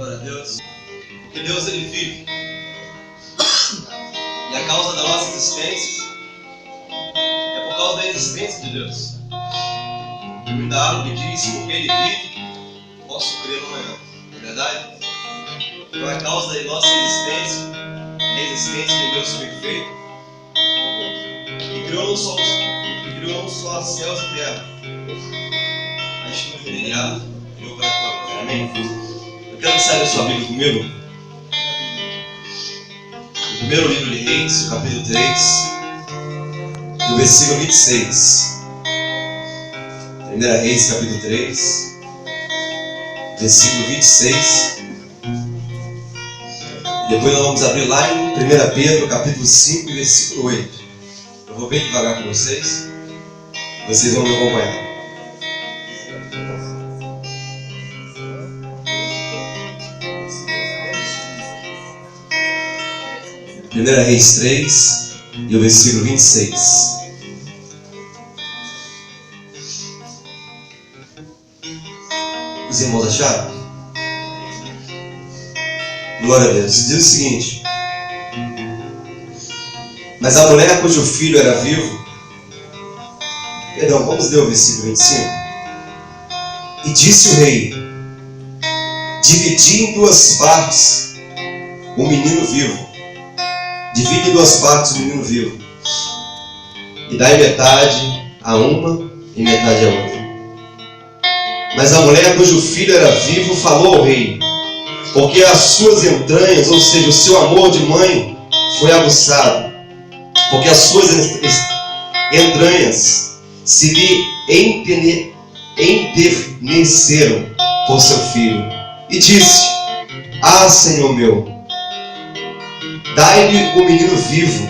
Glória a Deus. Porque Deus, Ele vive. E a causa da nossa existência é por causa da existência de Deus. Cuidado que diz, porque Ele vive, posso crer amanhã. Não é verdade? Então a causa da nossa existência é a existência de Deus perfeito. E criou não só céus e terra, mas que criou para a glória. Amém? Eu quero que saia a sua Bíblia comigo. No primeiro livro de Reis, o capítulo 3, do versículo 26. Primeira Reis, capítulo 3, versículo 26. E depois nós vamos abrir lá em 1 Pedro, capítulo 5, versículo 8. Eu vou bem devagar com vocês. Vocês vão me acompanhar. Primeira Reis 3 e o versículo 26. Os irmãos acharam? Glória a Deus. Diz o seguinte: mas a mulher cujo filho era vivo, perdão, vamos ler o versículo 25. E disse o rei: dividi em duas partes o menino vivo. Divide em duas partes o menino vivo. E dai metade a uma e metade a outra. Mas a mulher cujo filho era vivo falou ao rei, porque as suas entranhas, ou seja, o seu amor de mãe, foi aguçado. Porque as suas entranhas se lhe enterneceram por seu filho. E disse: ah, Senhor meu, dai-lhe o menino vivo,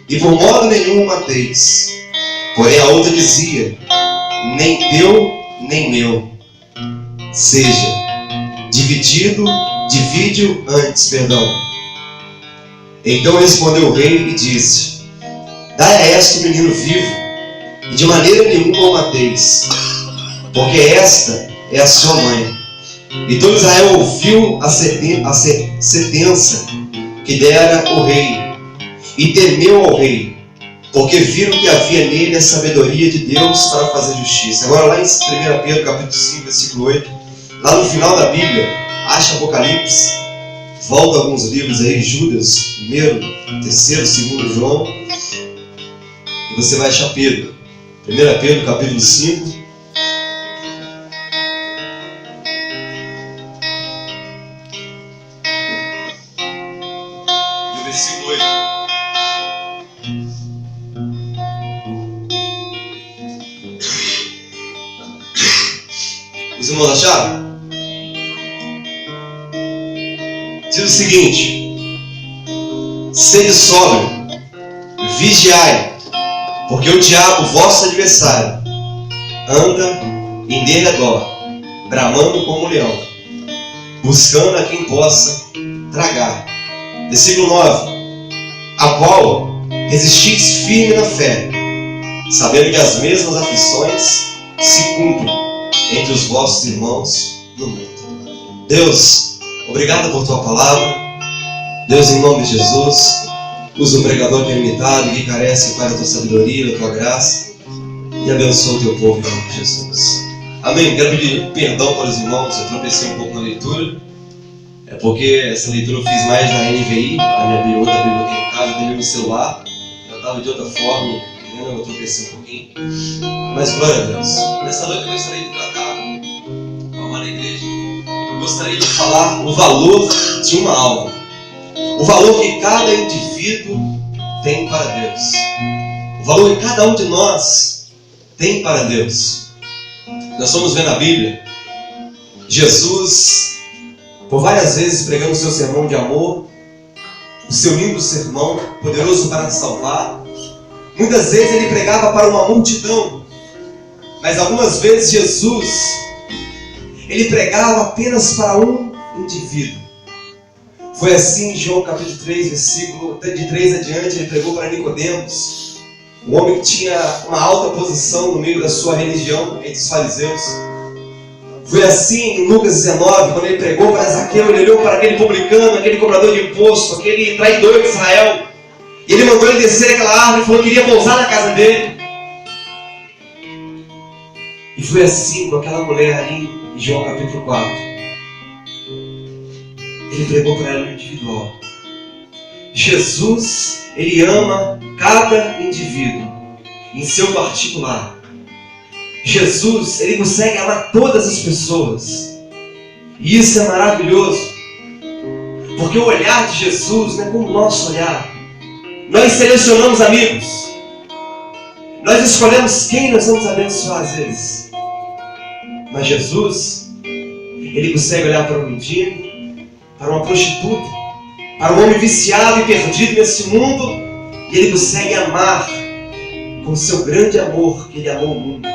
e por modo nenhum o mateis. Porém a outra dizia: nem teu, nem meu. Seja, divide-o antes, perdão. Então respondeu o rei e disse: dai a esta o menino vivo, e de maneira nenhuma o mateis, porque esta é a sua mãe. E todo Israel ouviu a sentença que dera o rei, e temeu ao rei, porque viram que havia nele a sabedoria de Deus para fazer justiça. Agora lá em 1 Pedro capítulo 5, versículo 8, lá no final da Bíblia, acha Apocalipse, volta alguns livros aí, Judas, 1º, 3º, 2º João, e você vai achar Pedro. 1 Pedro capítulo 5, e o versículo 8. Os irmãos acharam? Diz o seguinte: sede sóbrio, vigiai, porque o diabo, vosso adversário, anda em derredor, bramando como um leão, buscando a quem possa tragar. Versículo 9: a qual resistis firme na fé, sabendo que as mesmas aflições se cumprem entre os vossos irmãos no mundo. Deus, obrigado por tua palavra. Deus, em nome de Jesus, usa o pregador que é limitado e que carece, Pai, da tua sabedoria, da tua graça, e abençoa o teu povo em nome de Jesus. Amém. Quero pedir perdão para os irmãos, eu tropecei um pouco na leitura. É porque essa leitura eu fiz mais na NVI, a minha Bíblia, outra Bíblia aqui em casa, eu tenho no celular. Eu estava de outra forma, eu tropecei um pouquinho. Mas glória a Deus. Nessa noite eu gostaria de tratar, como na igreja, eu gostaria de falar o valor de uma alma. O valor que cada indivíduo tem para Deus. O valor que cada um de nós tem para Deus. Nós vamos ver na Bíblia Jesus, por várias vezes, pregando o seu sermão de amor, o seu lindo sermão, poderoso para salvar. Muitas vezes ele pregava para uma multidão, mas algumas vezes Jesus, ele pregava apenas para um indivíduo. Foi assim em João capítulo 3, versículo de 3 adiante, ele pregou para Nicodemos, um homem que tinha uma alta posição no meio da sua religião, entre os fariseus. Foi assim em Lucas 19, quando ele pregou para Zaqueu, ele olhou para aquele publicano, aquele cobrador de imposto, aquele traidor de Israel, e ele mandou ele descer aquela árvore e falou que iria pousar na casa dele. E foi assim com aquela mulher ali em João capítulo 4. Ele pregou para ela no individual. Jesus, ele ama cada indivíduo em seu particular. Jesus, ele consegue amar todas as pessoas. E isso é maravilhoso. Porque o olhar de Jesus não é como o nosso olhar. Nós selecionamos amigos. Nós escolhemos quem nós vamos abençoar às vezes. Mas Jesus, ele consegue olhar para um mendigo, para uma prostituta, para um homem viciado e perdido nesse mundo, e ele consegue amar com o seu grande amor que ele amou o mundo.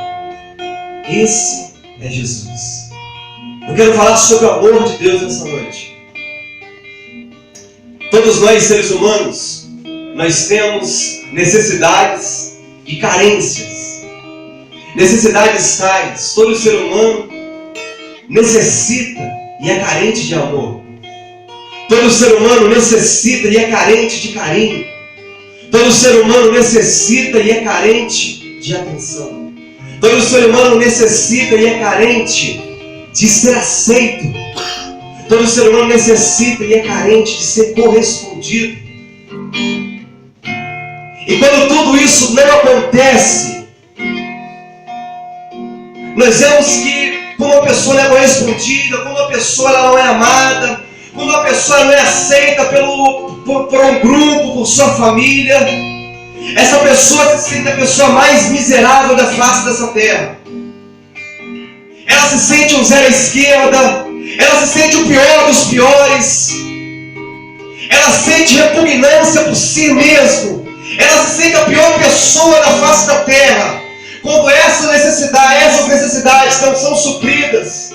Esse é Jesus. Eu quero falar sobre o amor de Deus nessa noite. Todos nós, seres humanos, nós temos necessidades e carências. Necessidades tais. Todo ser humano necessita e é carente de amor. Todo ser humano necessita e é carente de carinho. Todo ser humano necessita e é carente de atenção. Todo ser humano necessita e é carente de ser aceito. Todo ser humano necessita e é carente de ser correspondido. E quando tudo isso não acontece, nós vemos que quando uma pessoa não é correspondida, quando uma pessoa ela não é amada, quando uma pessoa não é aceita por um grupo, por sua família, essa pessoa se sente a pessoa mais miserável da face dessa terra. Ela se sente um zero à esquerda, ela se sente o pior dos piores, ela sente repugnância por si mesmo, ela se sente a pior pessoa da face da terra. Quando essas necessidades não são supridas,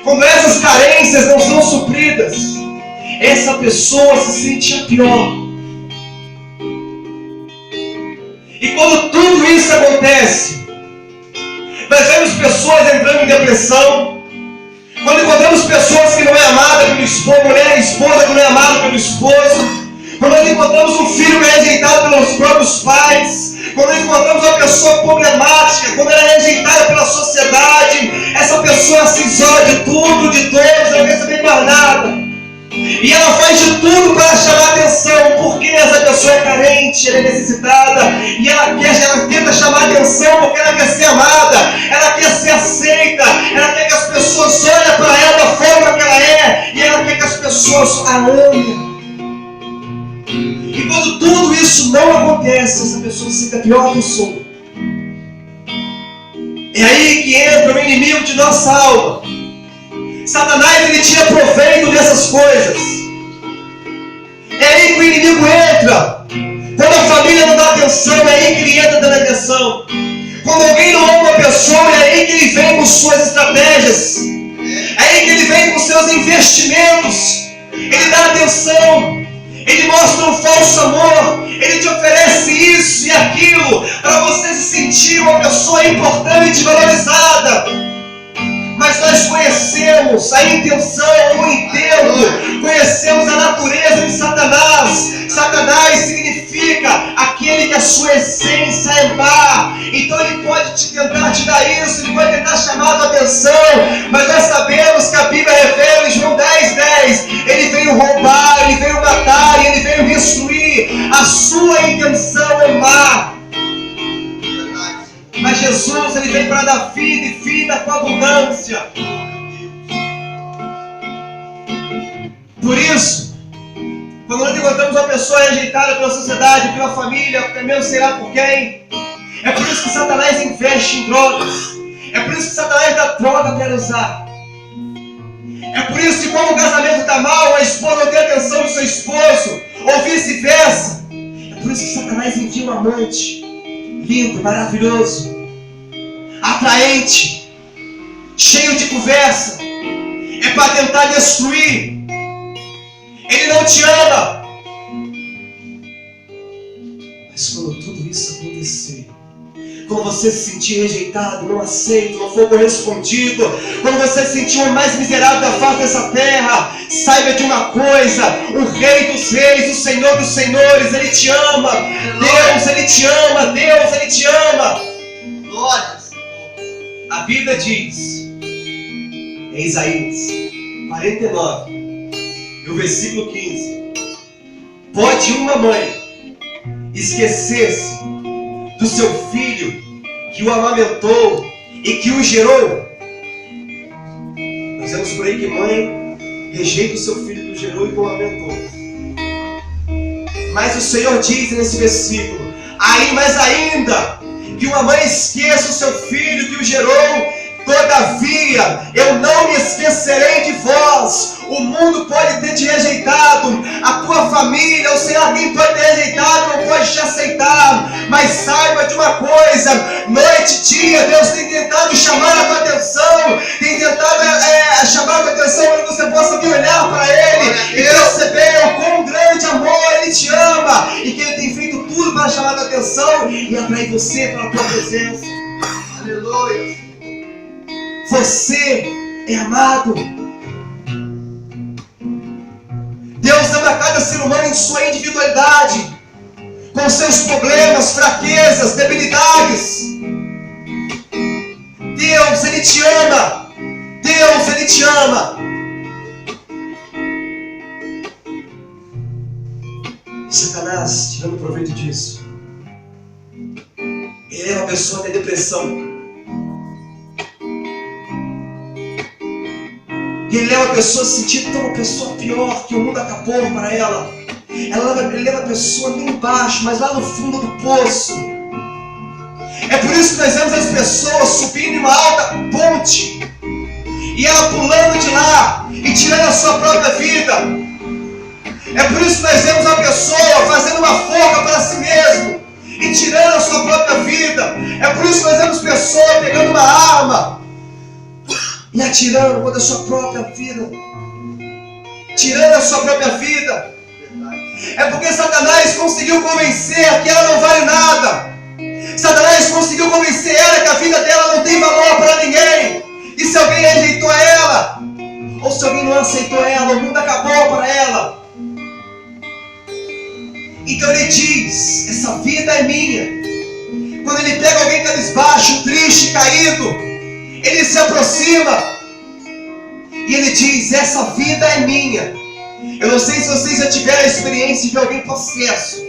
quando essas carências não são supridas, essa pessoa se sente a pior. E quando tudo isso acontece, nós vemos pessoas entrando em depressão. Quando encontramos pessoas que não é amada pelo esposo, mulher e esposa que não é amada pelo esposo. Quando nós encontramos um filho que é rejeitado pelos próprios pais. Quando nós encontramos uma pessoa problemática, quando ela é rejeitada pela sociedade, essa pessoa se isola de tudo, de todos, não quer saber mais nada. E ela faz de tudo para chamar atenção, porque essa pessoa é carente, ela é necessitada, e ela tenta chamar atenção porque ela quer ser amada, ela quer ser aceita, ela quer que as pessoas olhem para ela da forma que ela é, e ela quer que as pessoas a amem. E quando tudo isso não acontece, essa pessoa se sente a pior pessoa. É aí que entra o inimigo de nossa alma. Satanás, ele tira proveito dessas coisas. É aí que o inimigo entra. Quando a família não dá atenção, é aí que ele entra dando atenção. Quando alguém não ama uma pessoa, é aí que ele vem com suas estratégias. É aí que ele vem com seus investimentos. Ele dá atenção. Ele mostra um falso amor. Ele te oferece isso e aquilo para você se sentir uma pessoa importante e valorizada. Mas nós conhecemos a intenção, o intento, conhecemos a natureza de Satanás. Satanás significa aquele que a sua essência é má. Então ele pode tentar te dar isso, ele pode tentar chamar a tua atenção. Mas nós sabemos que a Bíblia revela em João 10:10, ele veio roubar, ele veio matar e ele veio destruir. A sua intenção é má. Mas Jesus, ele veio para dar vida e vida com abundância. Por isso, quando nós encontramos uma pessoa rejeitada pela sociedade, pela família, até mesmo sei lá por quem, é por isso que Satanás investe em drogas. É por isso que Satanás dá droga para ela usar. É por isso que quando o casamento está mal, a esposa não tem atenção do seu esposo, ou vice-versa. É por isso que Satanás envia um amante lindo, maravilhoso, atraente, cheio de conversa. É para tentar destruir. Ele não te ama. Mas quando tudo isso acontecer, quando você se sentir rejeitado, não aceito, não for correspondido, quando você se sentir o mais miserável da face dessa terra, saiba de uma coisa: o Rei dos Reis, o Senhor dos Senhores, Ele te ama. Deus, Ele te ama. Deus, Ele te ama. Glória. A Bíblia diz, em Isaías 49, e o versículo 15: pode uma mãe esquecer-se do seu filho que o amamentou e que o gerou? Nós vemos por aí que mãe rejeita o seu filho que o gerou e que o amamentou. Mas o Senhor diz nesse versículo: mas ainda que uma mãe esqueça o seu filho que o gerou, todavia eu não me esquecerei de vós. O mundo pode ter te rejeitado, a tua família, ou sei lá quem pode ter rejeitado, não pode te aceitar, mas saiba de uma coisa: noite e dia Deus tem tentado chamar a tua atenção, tem tentado chamar a tua atenção para que você possa olhar para Ele e perceber o quão grande amor Ele te ama, e que Ele tem feito tudo para chamar a tua atenção e atrair você para a tua presença. Aleluia. Você é amado. Deus ama cada ser humano em sua individualidade, com seus problemas, fraquezas, debilidades. Deus, Ele te ama. Deus, Ele te ama. Satanás, tirando proveito disso, ele leva a pessoa a ter depressão. Ele leva a pessoa a se sentir tão uma pessoa pior, que o mundo acabou para ela. Ele leva a pessoa lá embaixo, mas lá no fundo do poço. É por isso que nós vemos as pessoas subindo em uma alta ponte e ela pulando de lá e tirando a sua própria vida. É por isso que nós vemos uma pessoa fazendo uma forca para si mesmo e tirando a sua própria vida. É por isso que nós vemos pessoas pegando uma arma e atirando contra a sua própria vida. Tirando a sua própria vida. É porque Satanás conseguiu convencer que ela não vale nada. Satanás conseguiu convencer ela que a vida dela não tem valor para ninguém. E se alguém rejeitou ela, ou se alguém não aceitou ela, o mundo acabou para ela. Então ele diz: essa vida é minha. Quando ele pega alguém cabisbaixo, triste, caído, ele se aproxima e ele diz: essa vida é minha. Eu não sei se vocês já tiveram a experiência de alguém possesso.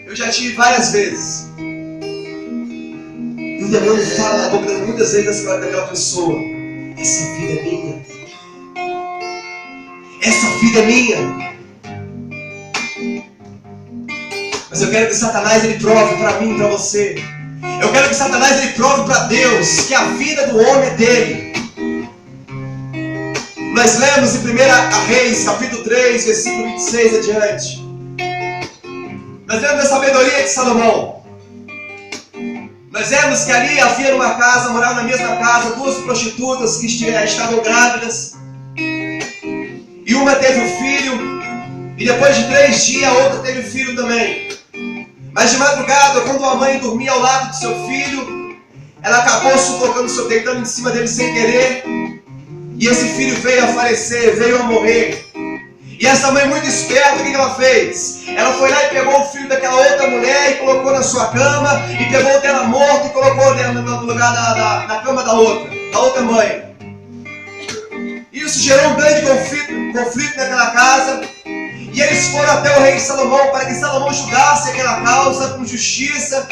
Eu já tive várias vezes. E o demônio fala na boca muitas vezes daquela pessoa: essa vida é minha. Essa vida é minha. Mas eu quero que Satanás ele prove para mim e para você. Eu quero que Satanás ele prove para Deus que a vida do homem é dele. Nós lemos em 1 Reis, capítulo 3, versículo 26 adiante. Nós vemos a sabedoria de Salomão. Nós vemos que ali havia numa casa, moravam na mesma casa, duas prostitutas que estavam grávidas. E uma teve um filho, e depois de 3 dias a outra teve um filho também. Mas de madrugada, quando a mãe dormia ao lado do seu filho, ela acabou sufocando, deitando em cima dele sem querer. E esse filho veio a falecer, veio a morrer. E essa mãe muito esperta, o que ela fez? Ela foi lá e pegou o filho daquela outra mulher e colocou na sua cama, e pegou o dela morto e colocou no lugar na cama da outra mãe. Isso gerou um grande conflito naquela casa. E eles foram até o rei Salomão para que Salomão julgasse aquela causa com justiça.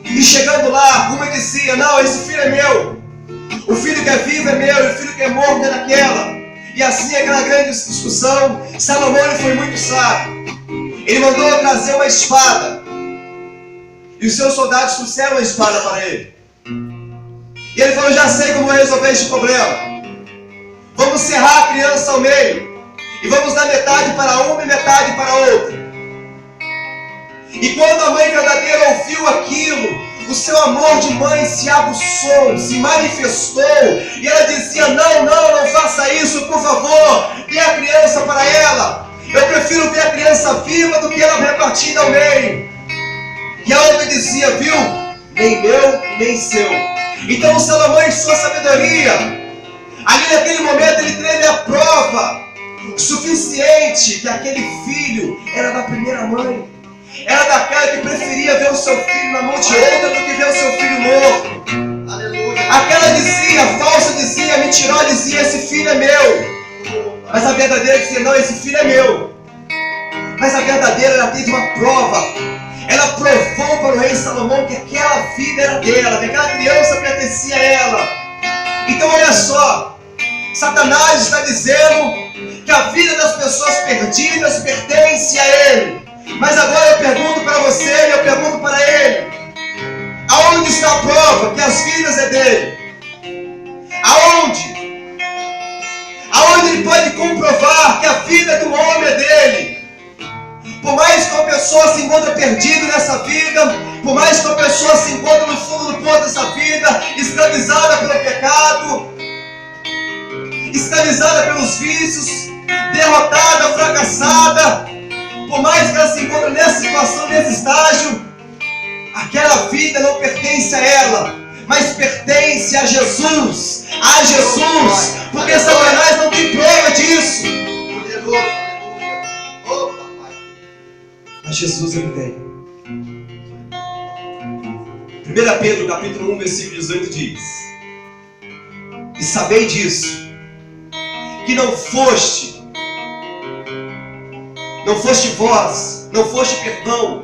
E chegando lá, uma dizia: não, esse filho é meu. O filho que é vivo é meu, e o filho que é morto é daquela. E assim aquela grande discussão. Salomão ele foi muito sábio. Ele mandou trazer uma espada. E os seus soldados trouxeram uma espada para ele. E ele falou: já sei como resolver este problema. Vamos serrar a criança ao meio. E vamos dar metade para uma e metade para outra. E quando a mãe verdadeira ouviu aquilo, o seu amor de mãe se aguçou, se manifestou. E ela dizia: não faça isso, por favor. Dê a criança para ela. Eu prefiro ver a criança viva do que ela repartida ao meio. E a outra dizia, viu? Nem meu, nem seu. Então Salomão, em sua sabedoria, ali naquele momento ele teve a prova suficiente que aquele filho era da primeira mãe. Era daquela que preferia ver o seu filho na mão de outra do que ver o seu filho morto. Aleluia. Aquela dizia, a falsa dizia, a mentirosa dizia, esse filho é meu. Mas a verdadeira dizia, não, esse filho é meu. Mas a verdadeira, ela teve uma prova. Ela provou para o rei Salomão que aquela vida era dela, que aquela criança pertencia a ela. Então olha só, Satanás está dizendo que a vida das pessoas perdidas pertence a ele. Mas agora eu pergunto para você e eu pergunto para ele: aonde está a prova que as vidas é dele? Aonde? Aonde ele pode comprovar que a vida do homem é dele? Por mais que uma pessoa se encontre perdida nessa vida, por mais que uma pessoa se encontre no fundo do poço dessa vida, escravizada pelo pecado, escravizada pelos vícios, derrotada, fracassada, por mais que ela se encontre nessa situação, nesse estágio, aquela vida não pertence a ela, mas pertence a Jesus. A Jesus, porque Satanás não tem prova disso. Poderoso, aleluia. Oh, papai. Mas Jesus ele tem. 1 Pedro capítulo 1, versículo 18 diz: e sabei disso, que não foste vós, não foste perdão,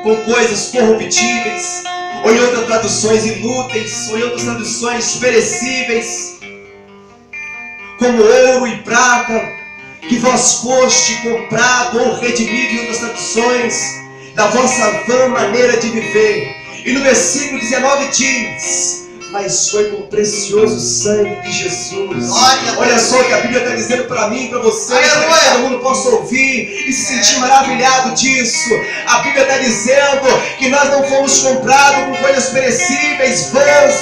com coisas corruptíveis, ou em outras traduções inúteis, ou em outras traduções perecíveis, como ouro e prata, que vós foste comprado ou redimido, em outras traduções, da vossa vã maneira de viver. E no versículo 19 diz: mas foi com o precioso sangue de Jesus. Olha só o que a Bíblia está dizendo para mim e para você, para que todo mundo possa ouvir e se sentir maravilhado disso. A Bíblia está dizendo que nós não fomos comprados com coisas perecíveis, vãs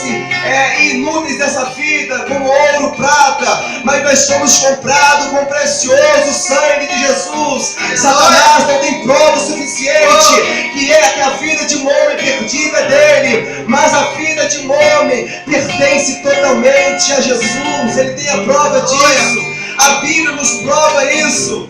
e inúteis dessa vida, como ouro, prata, mas nós somos comprados com o precioso sangue de Jesus. Satanás não tem prova suficiente que é que a vida de um homem perdida é dele, mas a vida de um homem pertence totalmente a Jesus. Ele tem a prova disso. A Bíblia nos prova isso.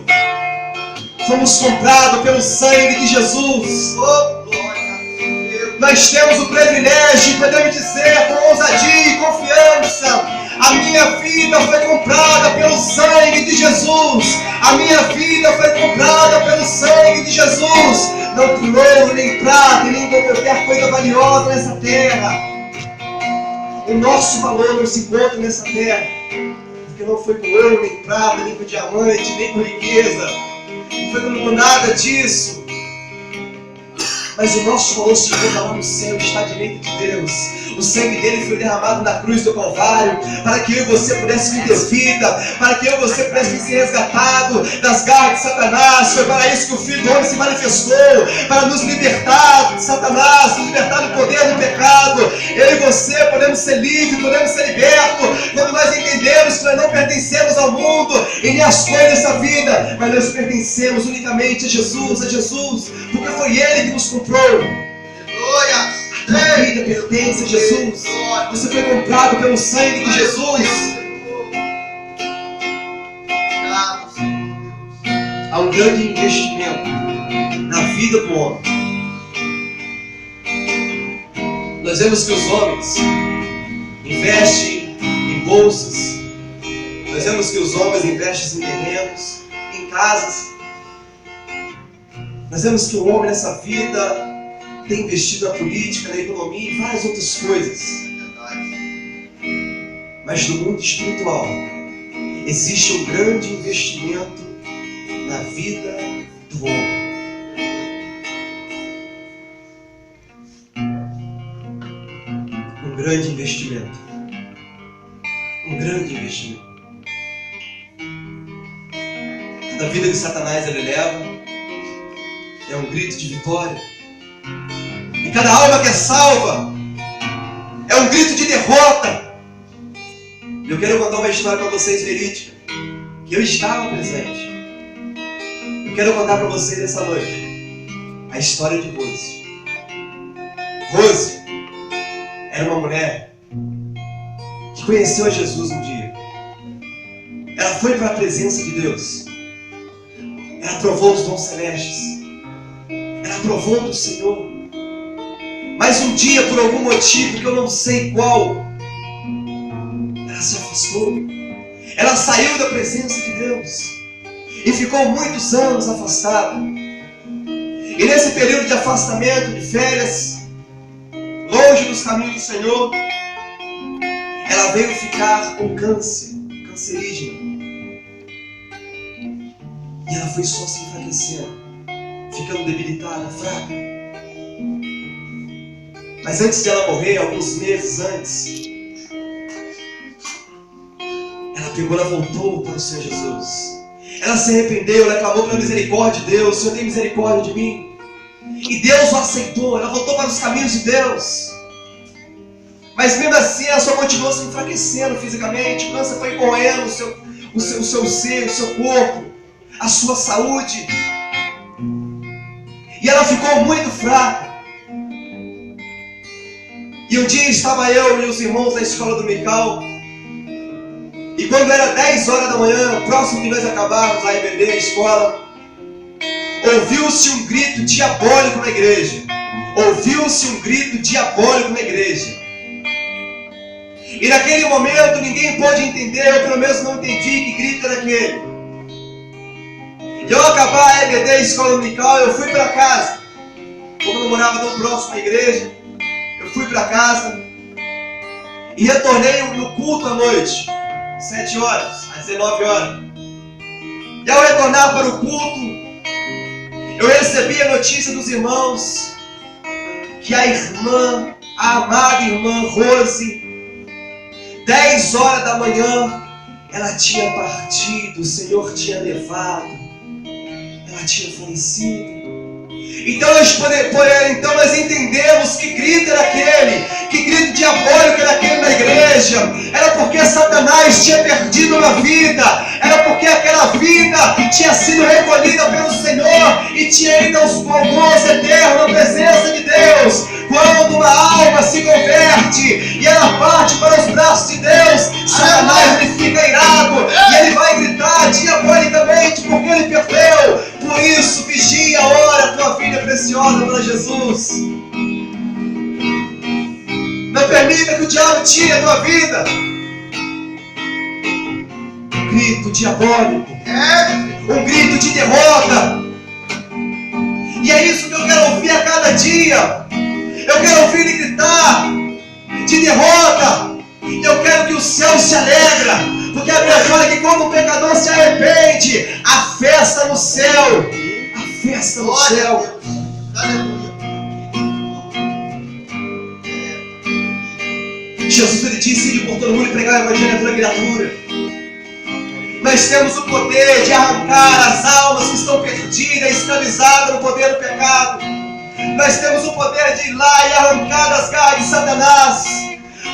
Fomos comprados pelo sangue de Jesus. Oh, glória. Nós temos o privilégio, podemos dizer com ousadia e confiança: a minha vida foi comprada pelo sangue de Jesus. A minha vida foi comprada pelo sangue de Jesus. Não por ouro, nem prata, nem por qualquer coisa valiosa nessa terra. O nosso valor não se encontra nessa terra, porque não foi com ouro, nem prata, nem com diamante, nem com riqueza, não foi com nada disso. Mas o nosso valor se encontra lá no céu, está à direita de Deus. O sangue dele foi derramado na cruz do Calvário, para que eu e você pudesse viver vida, para que eu e você pudesse ser resgatado das garras de Satanás. Foi para isso que o Filho do Homem se manifestou, para nos libertar de Satanás, nos libertar do poder do pecado. Eu e você podemos ser livres, podemos ser libertos, quando nós entendemos que nós não pertencemos ao mundo e nem às coisas dessa vida, mas nós pertencemos unicamente a Jesus, porque foi Ele que nos comprou. Aleluia. A vida pertence a Jesus. Você foi comprado pelo sangue de Jesus. Há um grande investimento na vida do homem. Nós vemos que os homens investem em bolsas. Nós vemos que os homens investem em terrenos, em casas. Nós vemos que o homem nessa vida tem investido na política, na economia e várias outras coisas. Mas no mundo espiritual existe um grande investimento na vida do homem. Um grande investimento. Um grande investimento. Cada vida que Satanás ele leva é um grito de vitória. E cada alma que é salva é um grito de derrota. Eu quero contar uma história para vocês verídica, que eu estava presente. Eu quero contar para vocês essa noite a história de Rose. Rose era uma mulher que conheceu a Jesus um dia. Ela foi para a presença de Deus. Ela provou os dons celestes. Ela provou do Senhor. Mas um dia, por algum motivo que eu não sei qual, ela se afastou. Ela saiu da presença de Deus e ficou muitos anos afastada. E nesse período de afastamento, de férias, longe dos caminhos do Senhor, ela veio ficar com câncer, cancerígena. E ela foi só se enfraquecendo, ficando debilitada, fraca. Mas antes de ela morrer, alguns meses antes, ela voltou para o Senhor Jesus. Ela se arrependeu, ela clamou pela misericórdia de Deus. Senhor, tem misericórdia de mim. E Deus o aceitou, ela voltou para os caminhos de Deus. Mas mesmo assim, ela só continuou se enfraquecendo fisicamente. O câncer foi corroendo o seu ser, o seu corpo, a sua saúde. E ela ficou muito fraca. E um dia estava eu e os irmãos da escola dominical. E quando era 10 horas da manhã, próximo de nós acabarmos a EBD, a escola, ouviu-se um grito diabólico na igreja. Ouviu-se um grito diabólico na igreja. E naquele momento ninguém pôde entender, eu pelo menos não entendi que grito era aquele. E ao acabar a EBD, a escola dominical, eu fui para casa. Como eu não morava tão próximo à igreja, eu fui para casa e retornei no culto à noite, 7 horas, às 19 horas. E ao retornar para o culto, eu recebi a notícia dos irmãos que a amada irmã Rose, 10 horas da manhã, ela tinha partido, o Senhor tinha levado, ela tinha falecido. Então nós entendemos que grito era aquele, que grito diabólico era aquele na igreja. Era porque Satanás tinha perdido uma vida, era porque aquela vida tinha sido recolhida pelo Senhor e tinha ido aos povos eternos na presença de Deus. Quando uma alma se converte e ela parte para os braços de Deus, Satanás ele fica irado e ele vai gritar diabolicamente porque ele perdeu. Por isso, vigia, ora, a tua vida é preciosa para Jesus. Não permita que o diabo tire a tua vida. Um grito diabólico, um grito de derrota. E é isso que eu quero ouvir a cada dia. Eu quero ouvir ele gritar de derrota. Eu quero que o céu se alegra, porque a Bíblia fala que quando o pecador se arrepende, a festa no céu, a festa no céu. Jesus ele disse: ide por todo mundo e pregar o evangelho a toda criatura. Nós temos o poder de arrancar as almas que estão perdidas, escravizadas no poder do pecado. Nós temos o poder de ir lá e arrancar das garras de Satanás.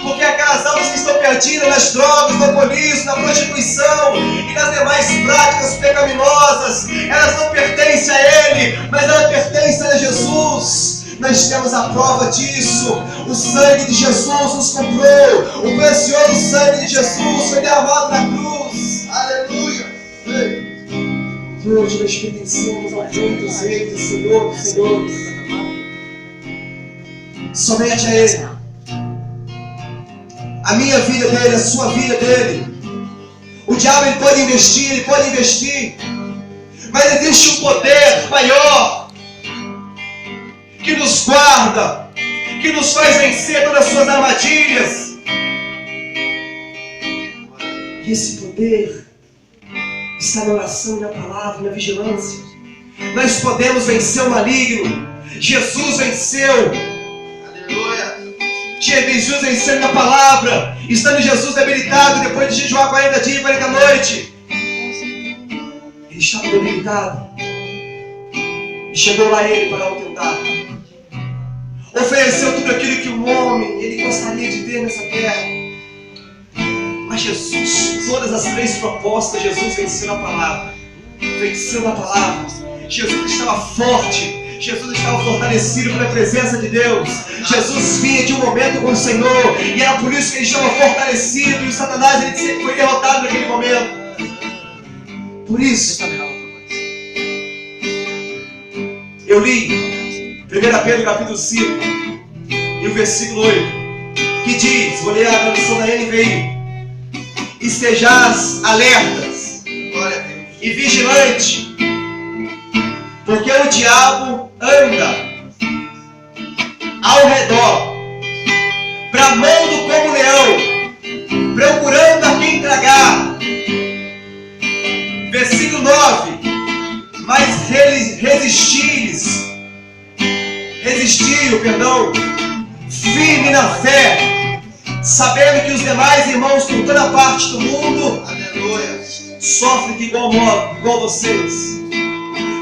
Porque aquelas almas que estão perdidas nas drogas, no alcoolismo, na prostituição e nas demais práticas pecaminosas, elas não pertencem a Ele, mas elas pertencem a Jesus. Nós temos a prova disso. O sangue de Jesus nos comprou. O precioso sangue de Jesus foi derramado na cruz. Aleluia. E hoje nós pertencemos ao Rei dos Reis, Senhor dos Senhores. Somente a Ele. A minha vida dele, a sua vida dele. O diabo ele pode investir, mas existe um poder maior que nos guarda, que nos faz vencer todas as suas armadilhas. E esse poder está na oração, na palavra, na vigilância. Nós podemos vencer o maligno. Jesus venceu. Aleluia. Jesus vencendo na palavra, estando Jesus debilitado depois de jejuar 40 dias e 40 noites. Ele estava debilitado e chegou lá ele para o tentar. Ofereceu tudo aquilo que um homem ele gostaria de ter nessa terra. Mas Jesus, todas as 3 propostas, Jesus venceu na palavra. Venceu na palavra. Jesus estava forte. Jesus estava fortalecido pela presença de Deus. Jesus vinha de um momento com o Senhor, e era por isso que ele estava fortalecido, e o Satanás ele sempre foi derrotado naquele momento. Por isso, eu li 1 Pedro capítulo 5 e o versículo 8, que diz, vou ler a tradução da NVI: estejais alertas e vigilantes, porque o diabo anda ao redor, bramando como leão, procurando a quem tragar. Versículo 9: mas resistiu, firme na fé, sabendo que os demais irmãos por toda parte do mundo, aleluia, sofrem de igual modo, igual vocês.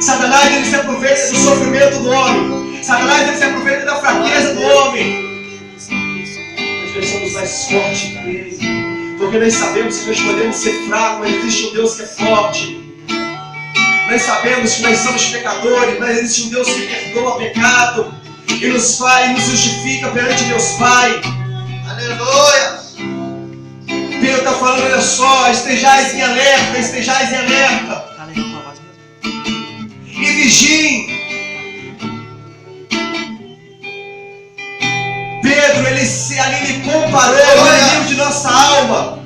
Satanás ele se aproveita do sofrimento do homem. Satanás ele se aproveita da fraqueza do homem. Nós somos mais fortes que ele, porque nós sabemos que nós podemos ser fracos, mas existe um Deus que é forte. Nós sabemos que nós somos pecadores, mas existe um Deus que perdoa pecado e nos faz e nos justifica perante Deus Pai. Aleluia! Pedro está falando, olha só, estejais em alerta, e vigiem. Pedro, ele comparou o inimigo de nossa alma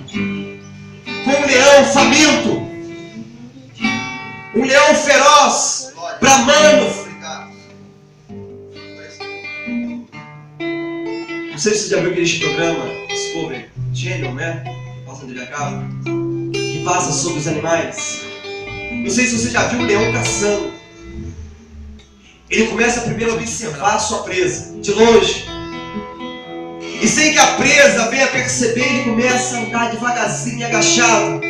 com um leão faminto, um leão feroz, bramando. Não sei se você já viu aquele programa Discovery Channel, né? Que passa onde ele acaba, que passa sobre os animais. Não sei se você já viu um leão caçando. Ele começa primeiro a observar a sua presa, de longe. E sem que a presa venha perceber, ele começa a andar devagarzinho, agachado,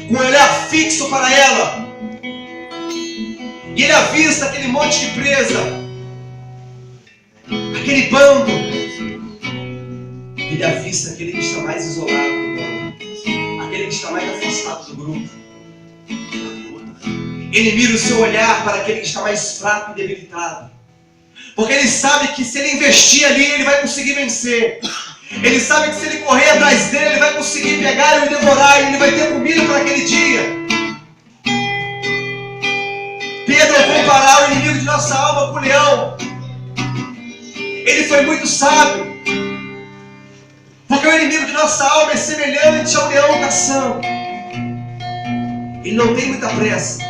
com o olhar fixo para ela. E ele avista aquele monte de presa, aquele bando. Ele avista aquele que está mais isolado do bando, aquele que está mais afastado do grupo. Ele mira o seu olhar para aquele que está mais fraco e debilitado, porque ele sabe que se ele investir ali, ele vai conseguir vencer. Ele sabe que se ele correr atrás dele, ele vai conseguir pegar e devorar, e ele vai ter comida para aquele dia. Pedro, ao comparar o inimigo de nossa alma com o leão, ele foi muito sábio, porque o inimigo de nossa alma é semelhante ao leão caçando. Ele não tem muita pressa.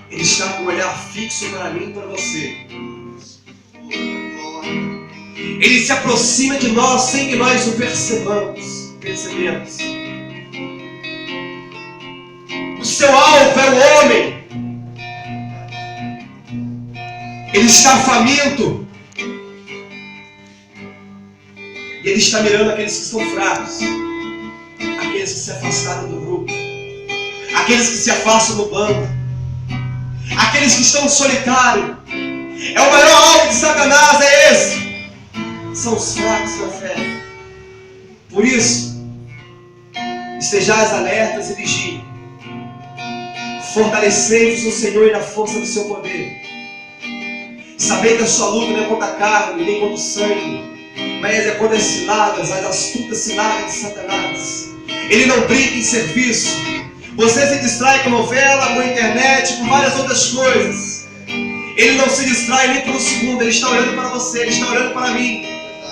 Ele está com o olhar fixo para mim e para você. Ele se aproxima de nós sem que nós o percebemos. O seu alvo é o homem. Ele está faminto. E ele está mirando aqueles que estão fracos, aqueles que se afastaram do grupo, aqueles que se afastam do bando, aqueles que estão solitários. É o maior alvo de Satanás, é esse. São os fracos da fé. Por isso, estejais alertas e vigiem. Fortalecei-vos no Senhor e na força do seu poder. Sabei que a sua luta não é contra a carne, nem contra o sangue, mas é contra as ciladas, as astutas ciladas de Satanás. Ele não brinca em serviço. Você se distrai com novela, com internet, com várias outras coisas. Ele não se distrai nem por um segundo. Ele está olhando para você, ele está olhando para mim.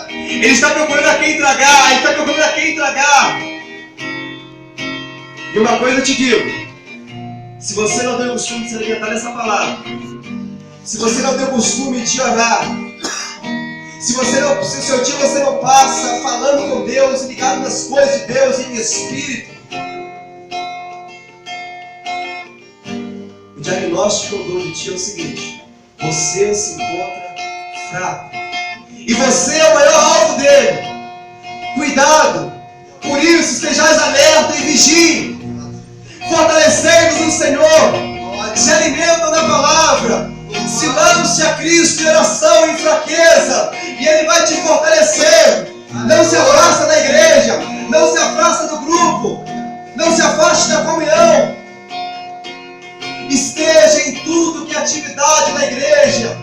Ele está procurando a quem tragar, ele está procurando a quem tragar. E uma coisa eu te digo: se você não tem o costume de se alimentar dessa palavra, se você não tem o costume de orar, se o seu dia você não passa falando com Deus, ligado nas coisas de Deus em espírito, o diagnóstico que eu dou de ti é o seguinte: você se encontra fraco. E você é o maior alvo dele. Cuidado. Por isso, estejais alerta e vigiem. Fortalecei-vos no Senhor. Se alimentam da palavra. Se lance a Cristo em oração, em fraqueza, e Ele vai te fortalecer. Não se afasta da igreja. Não se afasta do grupo. Não se afaste da comunhão. Esteja em tudo que atividade na igreja.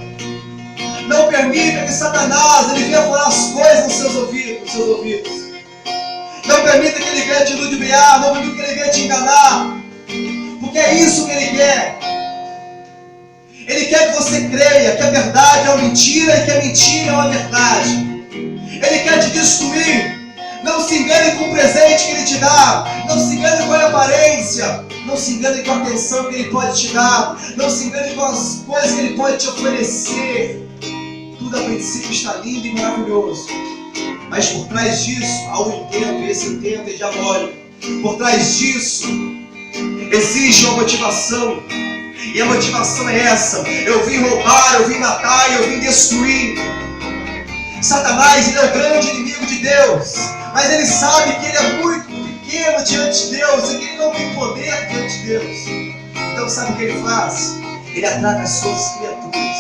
Não permita que Satanás ele venha falar as coisas nos seus ouvidos. Não permita que ele venha te ludibriar, não permita que ele venha te enganar. Porque é isso que ele quer. Ele quer que você creia que a verdade é uma mentira e que a mentira é uma verdade. Ele quer te destruir. Não se engane com o presente que ele te dá. Não se engane com a aparência. Não se engane com a atenção que ele pode te dar. Não se engane com as coisas que ele pode te oferecer. Tudo a princípio está lindo e maravilhoso. Mas por trás disso há um intento, e esse intento é diabólico. Por trás disso existe uma motivação. E a motivação é essa: eu vim roubar, eu vim matar, eu vim destruir. Satanás, ele é o grande inimigo de Deus, mas ele sabe que ele é muito pequeno diante de Deus e que ele não tem poder diante de Deus. Então sabe o que ele faz? Ele ataca as suas criaturas,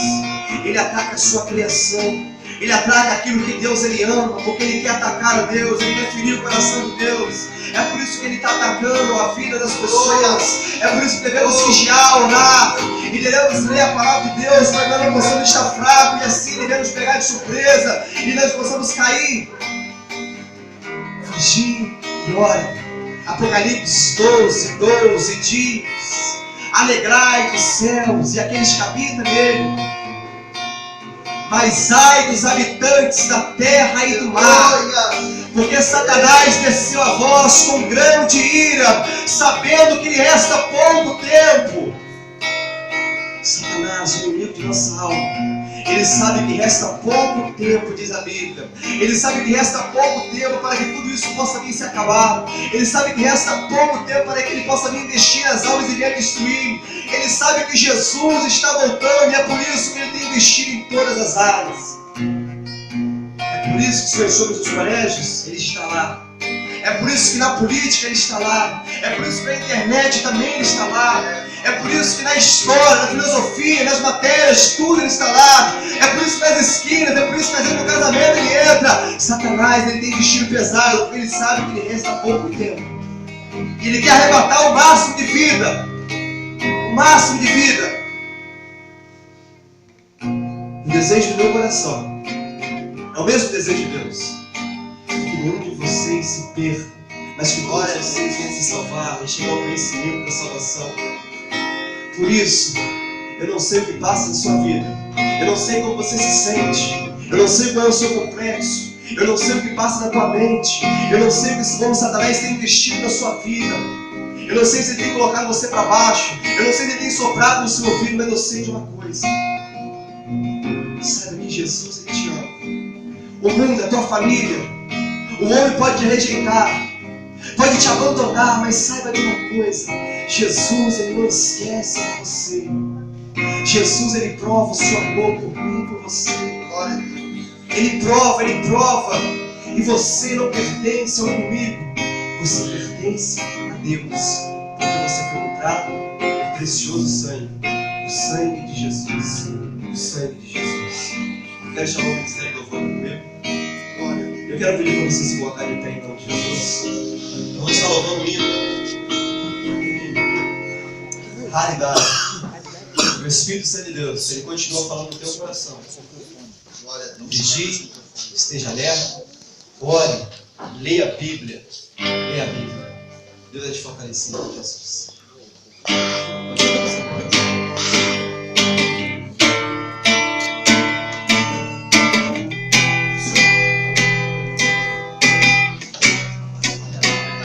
ele ataca a sua criação, ele ataca aquilo que Deus ele ama, porque ele quer atacar a Deus, ele quer ferir o coração de Deus. É por isso que ele está atacando a vida das pessoas. É por isso que devemos vigiar, orar, e devemos ler a palavra de Deus para que nós não possamos estar fracos, e assim devemos pegar de surpresa e nós possamos cair. Vigie e ore. Apocalipse 12 diz: alegrai dos céus e aqueles que habitam nele. Mas ai dos habitantes da terra e do mar, porque Satanás desceu a vós com grande ira, sabendo que lhe resta pouco tempo. Satanás, o inimigo de nossa alma, ele sabe que resta pouco tempo, diz a Bíblia. Ele sabe que resta pouco tempo para que tudo isso possa vir se acabar. Ele sabe que resta pouco tempo para que ele possa vir investir as almas e vir destruir. Ele sabe que Jesus está voltando e é por isso que ele tem investido em todas as áreas. É por isso que se nós somos os colégios, ele está lá. É por isso que na política ele está lá. É por isso que na internet também ele está lá. É por isso que na história, na filosofia, nas matérias, tudo ele está lá. É por isso que nas esquinas, é por isso que no casamento ele entra. Satanás, ele tem vestido pesado, porque ele sabe que ele resta pouco tempo. E ele quer arrebatar o máximo de vida. O máximo de vida. O desejo do meu coração é o mesmo desejo de Deus. Que nenhum de vocês se perca, mas que todos vocês venham se salvar e chegar ao conhecimento da salvação. Por isso, eu não sei o que passa na sua vida. Eu não sei como você se sente. Eu não sei qual é o seu complexo. Eu não sei o que passa na tua mente. Eu não sei como Satanás tem investido na sua vida. Eu não sei se ele tem colocado você para baixo. Eu não sei se ele tem soprado no seu ouvido, mas eu sei de uma coisa. Sabe que Jesus, ele te ama. O mundo, a tua família, o homem pode te rejeitar, pode te abandonar, mas saiba de uma coisa: Jesus, ele não esquece de você. Jesus, ele prova o seu amor por mim e por você. Ele prova, e você não pertence ao inimigo, você pertence a Deus, porque você foi comprado com precioso sangue, o sangue de Jesus, o sangue de Jesus. Eu quero chamar o ministério do louvor comigo. Eu quero pedir para você se colocar de pé em nome de Jesus. Eu vou estar louvando o hino. Raridade. O Espírito Santo de Deus, ele continua falando no teu coração. Vigie, esteja alerta, ore, leia a Bíblia. Leia a Bíblia. Deus vai te fortalecer em Jesus.